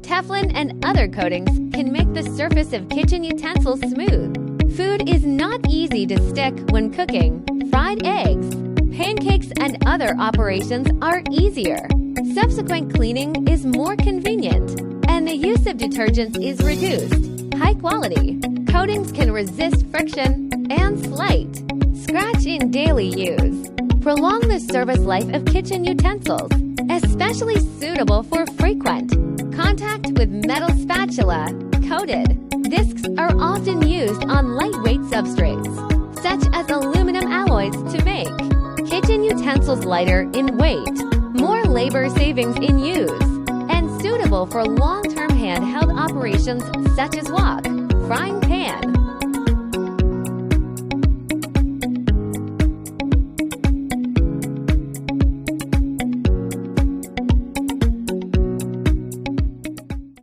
Teflon and other coatings can make the surface of kitchen utensils smooth. Food is not easy to stick when cooking. Fried eggs, pancakes, and other operations are easier. Subsequent cleaning is more convenient, and the use of detergents is reduced. High quality coatings can resist friction and slight scratch in daily use. Prolong the service life of kitchen utensils, especially suitable for frequent contact with metal spatula. Coated discs are often used on lightweight substrates, such as aluminum alloys, to make kitchen utensils lighter in weight, more labor savings in use, and suitable for long-term handheld operations such as wok, frying pan,